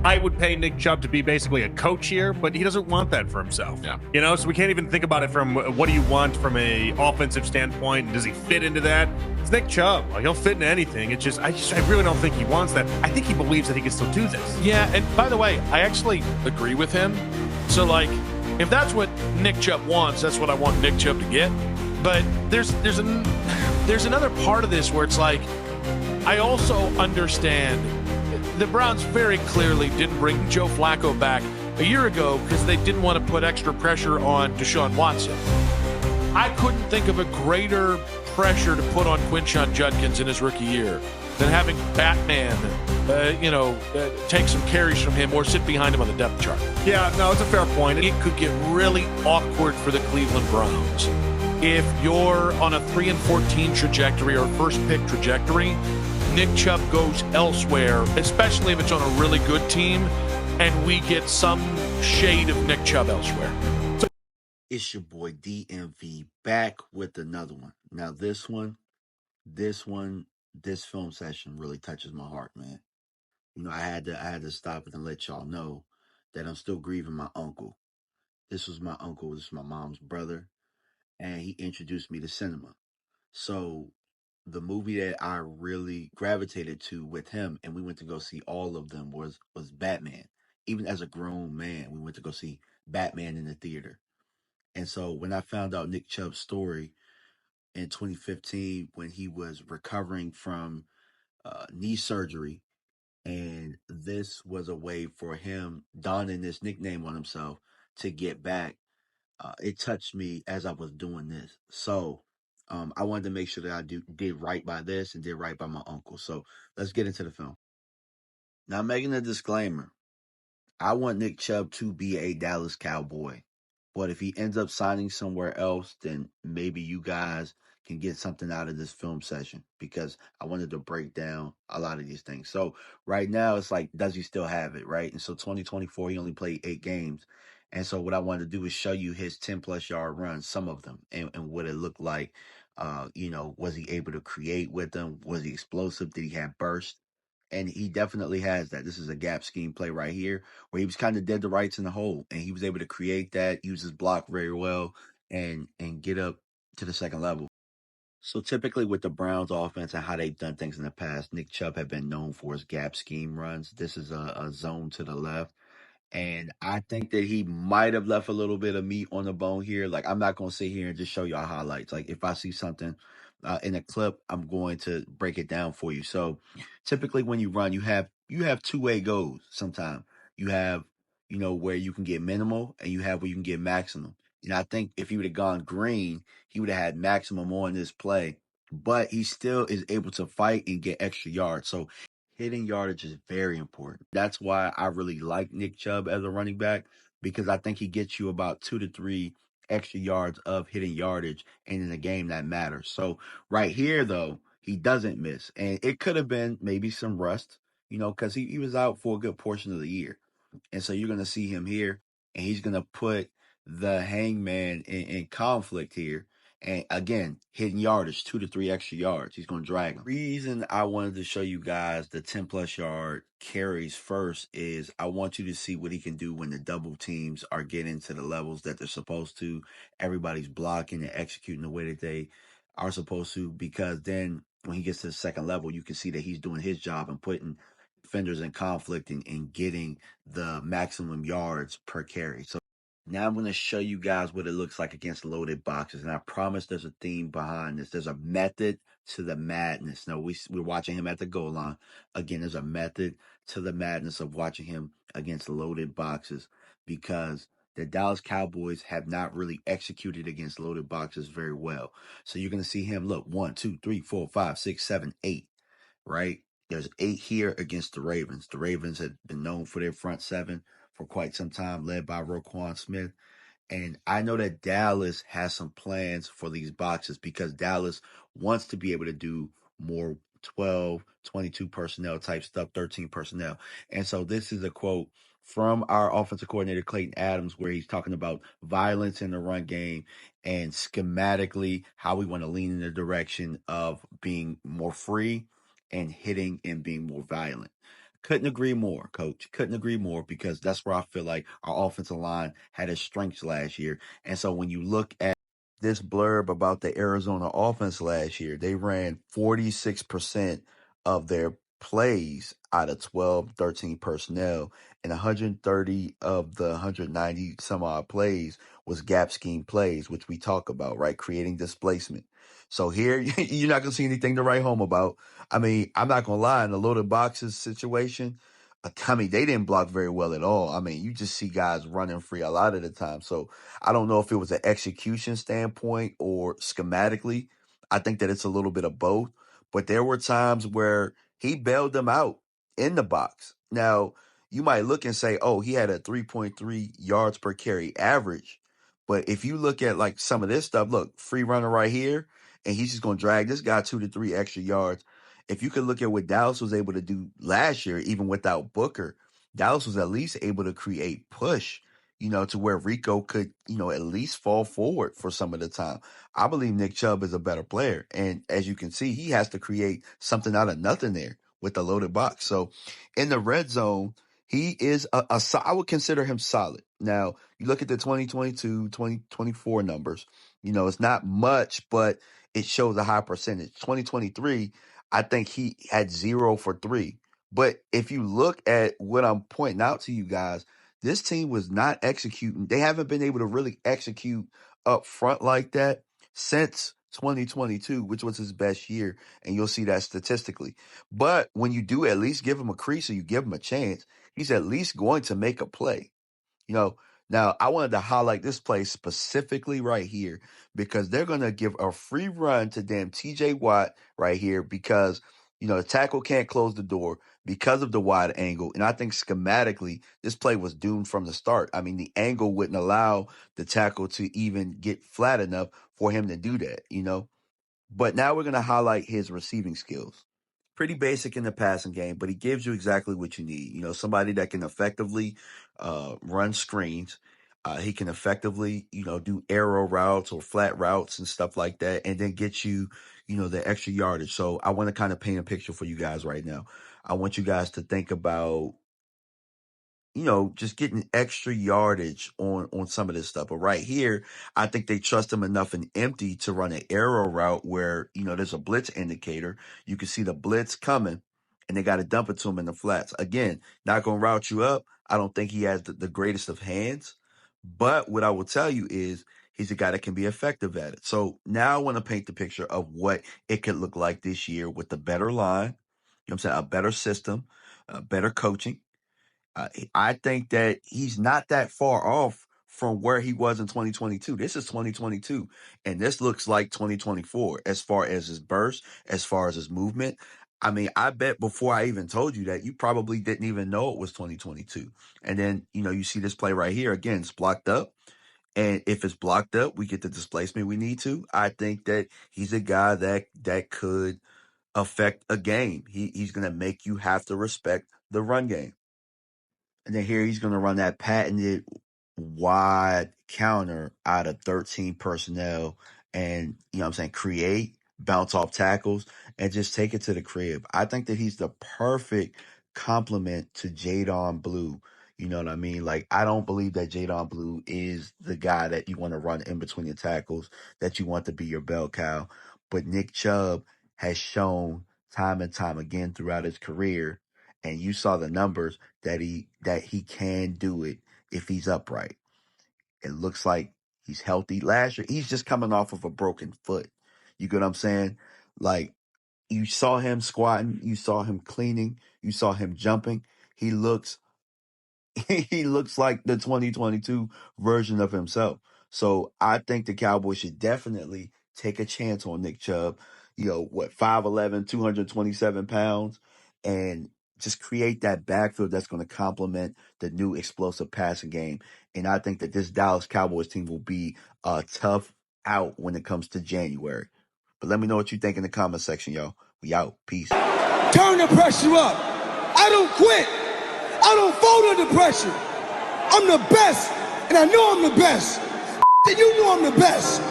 I would pay Nick Chubb to be basically a coach here, but he doesn't want that for himself. Yeah. So we can't even think about it from what do you want from a offensive standpoint. Does he fit into that? It's Nick Chubb. He'll fit into anything. I really don't think he wants that. I think he believes that he can still do this. Yeah, and by the way, I actually agree with him. So, if that's what Nick Chubb wants, that's what I want Nick Chubb to get. But there's another part of this where it's I also understand the Browns very clearly didn't bring Joe Flacco back a year ago because they didn't want to put extra pressure on Deshaun Watson. I couldn't think of a greater pressure to put on Quinshon Judkins in his rookie year than having Batman, take some carries from him or sit behind him on the depth chart. Yeah, no, it's a fair point. It could get really awkward for the Cleveland Browns. If you're on a 3-14 trajectory or first pick trajectory, Nick Chubb goes elsewhere, especially if it's on a really good team, and we get some shade of Nick Chubb elsewhere. It's your boy DMV back with another one. Now this film session really touches my heart, man. I had to stop it and let y'all know that I'm still grieving my uncle. This was my uncle, this is my mom's brother, and he introduced me to cinema. So the movie that I really gravitated to with him, and we went to go see all of them, was Batman. Even as a grown man, we went to go see Batman in the theater. And so when I found out Nick Chubb's story in 2015, when he was recovering from knee surgery, and this was a way for him donning this nickname on himself to get back, it touched me as I was doing this. So I wanted to make sure that I did right by this and did right by my uncle. So let's get into the film. Now, making a disclaimer, I want Nick Chubb to be a Dallas Cowboy. But if he ends up signing somewhere else, then maybe you guys can get something out of this film session, because I wanted to break down a lot of these things. So right now it's does he still have it, right? And so 2024, he only played 8 games. And so what I wanted to do is show you his 10+ yard runs, some of them, and what it looked like. Was he able to create with them? Was he explosive? Did he have burst? And he definitely has that. This is a gap scheme play right here where he was kind of dead to rights in the hole, and he was able to create that, use his block very well, and get up to the second level. So typically with the Browns offense and how they've done things in the past, Nick Chubb had been known for his gap scheme runs. This is a zone to the left. And I think that he might have left a little bit of meat on the bone here. I'm not going to sit here and just show y'all highlights. If I see something in a clip, I'm going to break it down for you. So typically when you run, you have two-way goes sometimes. You have, where you can get minimal, and you have where you can get maximum. And I think if he would have gone green, he would have had maximum on this play. But he still is able to fight and get extra yards. So hitting yardage is very important. That's why I really like Nick Chubb as a running back, because I think he gets you about 2 to 3 extra yards of hitting yardage, and in a game that matters. So right here, though, he doesn't miss. And it could have been maybe some rust, because he was out for a good portion of the year. And so you're going to see him here, and he's going to put the hangman in conflict here. And again, hitting yardage, 2 to 3 extra yards. He's going to drag him. Reason I wanted to show you guys the 10+ yard carries first is I want you to see what he can do when the double teams are getting to the levels that they're supposed to. Everybody's blocking and executing the way that they are supposed to, because then when he gets to the second level, you can see that he's doing his job and putting defenders in conflict and getting the maximum yards per carry. So now I'm going to show you guys what it looks like against loaded boxes. And I promise there's a theme behind this. There's a method to the madness. Now, we're watching him at the goal line. Again, there's a method to the madness of watching him against loaded boxes, because the Dallas Cowboys have not really executed against loaded boxes very well. So you're going to see him, look, 1, 2, 3, 4, 5, 6, 7, 8, right? There's 8 here against the Ravens. The Ravens have been known for their front seven for quite some time, led by Roquan Smith. And I know that Dallas has some plans for these boxes, because Dallas wants to be able to do more 12, 22 personnel type stuff, 13 personnel. And so this is a quote from our offensive coordinator, Clayton Adams, where he's talking about violence in the run game and schematically how we want to lean in the direction of being more free and hitting and being more violent. Couldn't agree more, Coach. Couldn't agree more because that's where I feel like our offensive line had its strengths last year. And so when you look at this blurb about the Arizona offense last year, they ran 46% of their plays out of 12, 13 personnel, and 130 of the 190 some odd plays was gap scheme plays, which we talk about, right? Creating displacement. So here, you're not going to see anything to write home about. I mean, I'm not going to lie, in the loaded boxes situation, I mean, they didn't block very well at all. I mean, you just see guys running free a lot of the time. So I don't know if it was an execution standpoint or schematically. I think that it's a little bit of both. But there were times where he bailed them out in the box. Now, you might look and say, oh, he had a 3.3 yards per carry average. But if you look at like some of this stuff, look, free runner right here, and he's just going to drag this guy 2 to 3 extra yards. If you could look at what Dallas was able to do last year, even without Booker, Dallas was at least able to create push, to where Rico could, at least fall forward for some of the time. I believe Nick Chubb is a better player. And as you can see, he has to create something out of nothing there with the loaded box. So in the red zone, he is I would consider him solid. Now, you look at the 2022, 2024 numbers, it's not much, but it shows a high percentage. 2023, I think he had 0 for 3. But if you look at what I'm pointing out to you guys, this team was not executing. They haven't been able to really execute up front like that since 2022, which was his best year. And you'll see that statistically. But when you do at least give him a crease or you give him a chance, he's at least going to make a play. You know, now I wanted to highlight this play specifically right here because they're going to give a free run to damn TJ Watt right here because, the tackle can't close the door because of the wide angle. And I think schematically, this play was doomed from the start. I mean, the angle wouldn't allow the tackle to even get flat enough for him to do that. But now we're going to highlight his receiving skills. Pretty basic in the passing game, but he gives you exactly what you need. Somebody that can effectively run screens. He can effectively, do arrow routes or flat routes and stuff like that, and then get you, the extra yardage. So I want to kind of paint a picture for you guys right now. I want you guys to think about just getting extra yardage on some of this stuff. But right here, I think they trust him enough in empty to run an arrow route where, there's a blitz indicator. You can see the blitz coming and they got to dump it to him in the flats. Again, not going to route you up. I don't think he has the greatest of hands. But what I will tell you is he's a guy that can be effective at it. So now I want to paint the picture of what it could look like this year with a better line, what I'm saying, a better system, better coaching. I think that he's not that far off from where he was in 2022. This is 2022, and this looks like 2024 as far as his burst, as far as his movement. I mean, I bet before I even told you that, you probably didn't even know it was 2022. And then, you see this play right here. Again, it's blocked up. And if it's blocked up, we get the displacement we need to. I think that he's a guy that could affect a game. He's going to make you have to respect the run game. And then here he's going to run that patented wide counter out of 13 personnel and, what I'm saying, create, bounce off tackles, and just take it to the crib. I think that he's the perfect complement to Jadon Blue. You know what I mean? Like, I don't believe that Jadon Blue is the guy that you want to run in between the tackles, that you want to be your bell cow. But Nick Chubb has shown time and time again throughout his career, and you saw the numbers that he can do it if he's upright. It looks like he's healthy. Last year, he's just coming off of a broken foot. You get what I'm saying? Like, you saw him squatting, you saw him cleaning, you saw him jumping. He looks he looks like the 2022 version of himself. So I think the Cowboys should definitely take a chance on Nick Chubb. 5'11", 227 pounds, and just create that backfield that's going to complement the new explosive passing game. And I think that this Dallas Cowboys team will be a tough out when it comes to January. But let me know what you think in the comment section, y'all. We out. Peace. Turn the pressure up. I don't quit. I don't fold under pressure. I'm the best, and I know I'm the best. And you know I'm the best.